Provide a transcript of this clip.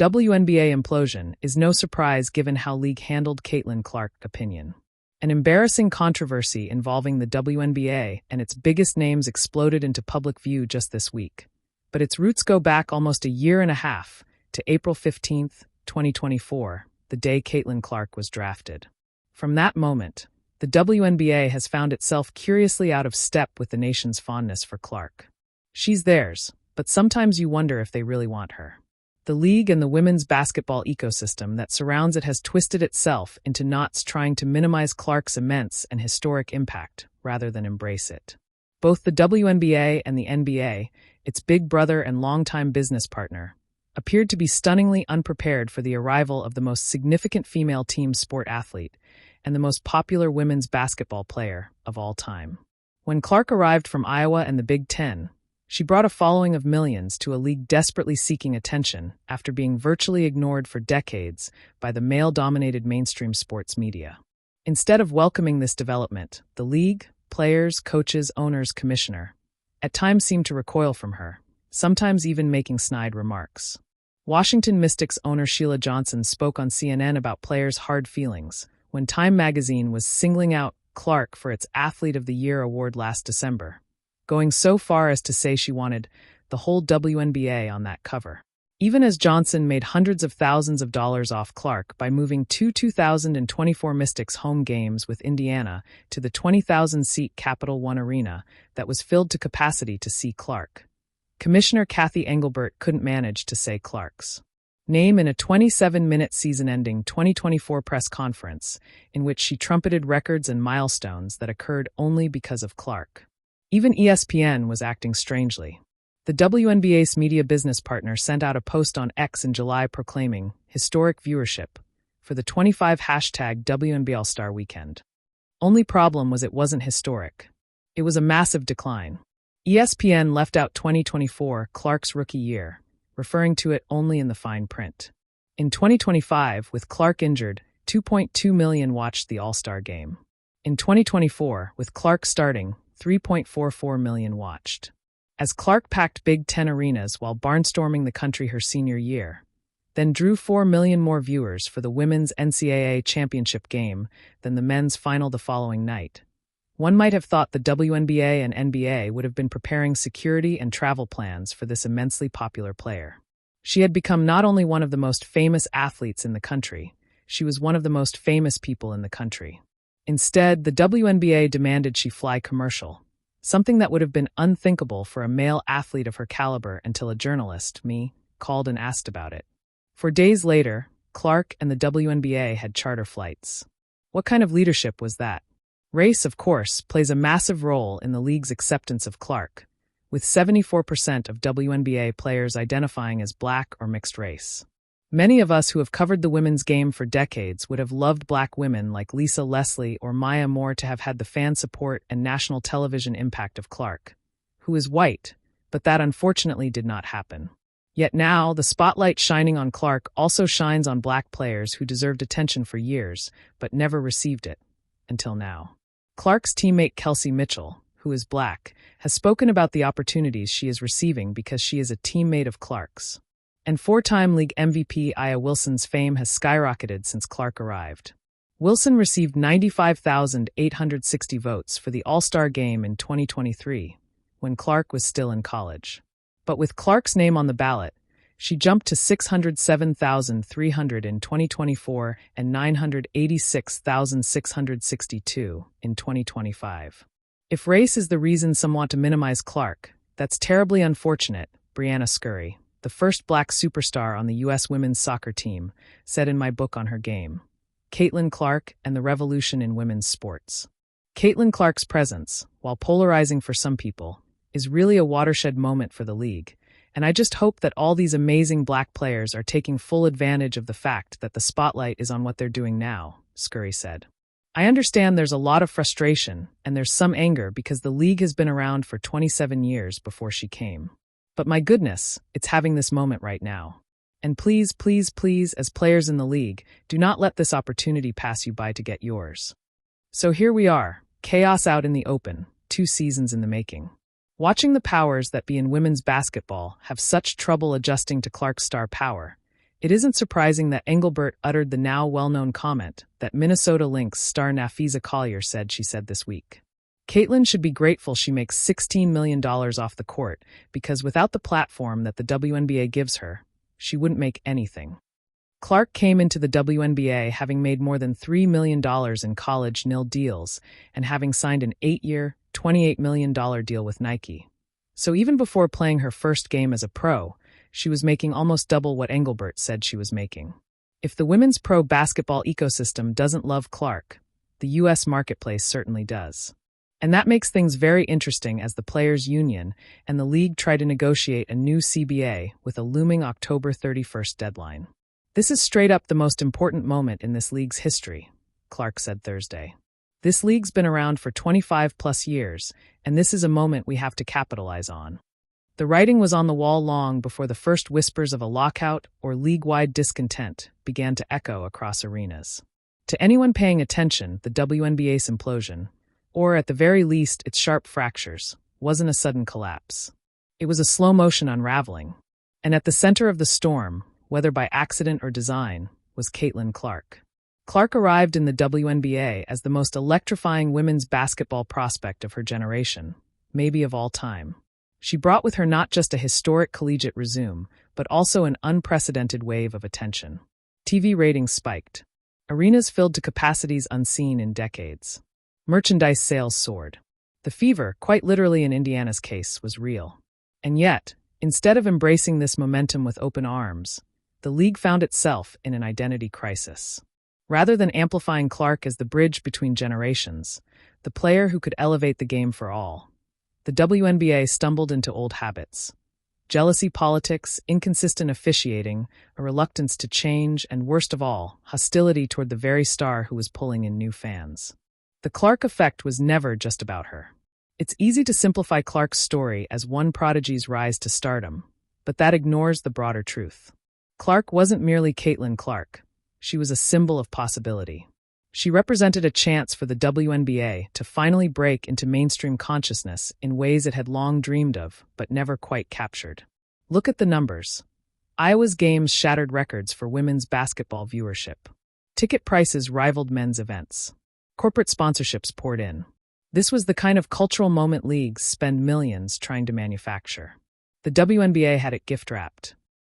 WNBA implosion is no surprise given how league handled Caitlin Clark's opinion. An embarrassing controversy involving the WNBA and its biggest names exploded into public view just this week. But its roots go back almost a year and a half, to April 15, 2024, the day Caitlin Clark was drafted. From that moment, the WNBA has found itself curiously out of step with the nation's fondness for Clark. She's theirs, but sometimes you wonder if they really want her. The league and the women's basketball ecosystem that surrounds it has twisted itself into knots trying to minimize Clark's immense and historic impact rather than embrace it. Both the WNBA and the NBA, its big brother and longtime business partner, appeared to be stunningly unprepared for the arrival of the most significant female team sport athlete and the most popular women's basketball player of all time. When Clark arrived from Iowa and the Big Ten, she brought a following of millions to a league desperately seeking attention after being virtually ignored for decades by the male-dominated mainstream sports media. Instead of welcoming this development, the league, players, coaches, owners, commissioner, at times seemed to recoil from her, sometimes even making snide remarks. Washington Mystics owner Sheila Johnson spoke on CNN about players' hard feelings when Time magazine was singling out Clark for its Athlete of the Year award last December, going so far as to say she wanted the whole WNBA on that cover. Even as Johnson made hundreds of thousands of dollars off Clark by moving two 2024 Mystics home games with Indiana to the 20,000-seat Capital One Arena that was filled to capacity to see Clark, Commissioner Kathy Engelbert couldn't manage to say Clark's name in a 27-minute season-ending 2024 press conference in which she trumpeted records and milestones that occurred only because of Clark. Even ESPN was acting strangely. The WNBA's media business partner sent out a post on X in July proclaiming historic viewership for the 25 #WNBA All-Star Weekend. Only problem was it wasn't historic. It was a massive decline. ESPN left out 2024, Clark's rookie year, referring to it only in the fine print. In 2025, with Clark injured, 2.2 million watched the All-Star game. In 2024, with Clark starting, 3.44 million watched. As Clark packed Big Ten arenas while barnstorming the country her senior year, then drew 4 million more viewers for the women's NCAA championship game than the men's final the following night. One might have thought the WNBA and NBA would have been preparing security and travel plans for this immensely popular player. She had become not only one of the most famous athletes in the country, she was one of the most famous people in the country. Instead, the WNBA demanded she fly commercial, something that would have been unthinkable for a male athlete of her caliber until a journalist, me, called and asked about it. For days later, Clark and the WNBA had charter flights. What kind of leadership was that? Race, of course, plays a massive role in the league's acceptance of Clark, with 74% of WNBA players identifying as Black or mixed race. Many of us who have covered the women's game for decades would have loved Black women like Lisa Leslie or Maya Moore to have had the fan support and national television impact of Clark, who is white, but that unfortunately did not happen. Yet now, the spotlight shining on Clark also shines on Black players who deserved attention for years, but never received it, until now. Clark's teammate Kelsey Mitchell, who is Black, has spoken about the opportunities she is receiving because she is a teammate of Clark's. And four-time league MVP Aya Wilson's fame has skyrocketed since Clark arrived. Wilson received 95,860 votes for the All-Star Game in 2023, when Clark was still in college. But with Clark's name on the ballot, she jumped to 607,300 in 2024 and 986,662 in 2025. If race is the reason some want to minimize Clark, that's terribly unfortunate, Brianna Scurry, the first Black superstar on the U.S. women's soccer team, said in my book on her game, Caitlin Clark and the Revolution in Women's Sports. Caitlin Clark's presence, while polarizing for some people, is really a watershed moment for the league, and I just hope that all these amazing Black players are taking full advantage of the fact that the spotlight is on what they're doing now, Scurry said. I understand there's a lot of frustration, and there's some anger because the league has been around for 27 years before she came. But my goodness, it's having this moment right now. And please, please, please, as players in the league, do not let this opportunity pass you by to get yours. So here we are, chaos out in the open, 2 seasons in the making. Watching the powers that be in women's basketball have such trouble adjusting to Clark's star power, It isn't surprising that Engelbert uttered the now well-known comment that Minnesota Lynx star Nafisa Collier said she said this week. Caitlin should be grateful she makes $16 million off the court because without the platform that the WNBA gives her, she wouldn't make anything. Clark came into the WNBA having made more than $3 million in college nil deals and having signed an 8-year, $28 million deal with Nike. So even before playing her first game as a pro, she was making almost double what Engelbert said she was making. If the women's pro basketball ecosystem doesn't love Clark, the U.S. marketplace certainly does. And that makes things very interesting as the players' union and the league try to negotiate a new CBA with a looming October 31st deadline. This is straight up the most important moment in this league's history, Clark said Thursday. This league's been around for 25-plus years, and this is a moment we have to capitalize on. The writing was on the wall long before the first whispers of a lockout or league-wide discontent began to echo across arenas. To anyone paying attention, the WNBA's implosion, or at the very least its sharp fractures, wasn't a sudden collapse. It was a slow-motion unraveling. And at the center of the storm, whether by accident or design, was Caitlin Clark. Clark arrived in the WNBA as the most electrifying women's basketball prospect of her generation, maybe of all time. She brought with her not just a historic collegiate resume, but also an unprecedented wave of attention. TV ratings spiked. Arenas filled to capacities unseen in decades. Merchandise sales soared. The fever, quite literally in Indiana's case, was real. And yet, instead of embracing this momentum with open arms, the league found itself in an identity crisis. Rather than amplifying Clark as the bridge between generations, the player who could elevate the game for all, the WNBA stumbled into old habits. Jealousy politics, inconsistent officiating, a reluctance to change, and worst of all, hostility toward the very star who was pulling in new fans. The Clark effect was never just about her. It's easy to simplify Clark's story as one prodigy's rise to stardom, but that ignores the broader truth. Clark wasn't merely Caitlin Clark. She was a symbol of possibility. She represented a chance for the WNBA to finally break into mainstream consciousness in ways it had long dreamed of, but never quite captured. Look at the numbers. Iowa's games shattered records for women's basketball viewership. Ticket prices rivaled men's events. Corporate sponsorships poured in. This was the kind of cultural moment leagues spend millions trying to manufacture. The WNBA had it gift-wrapped.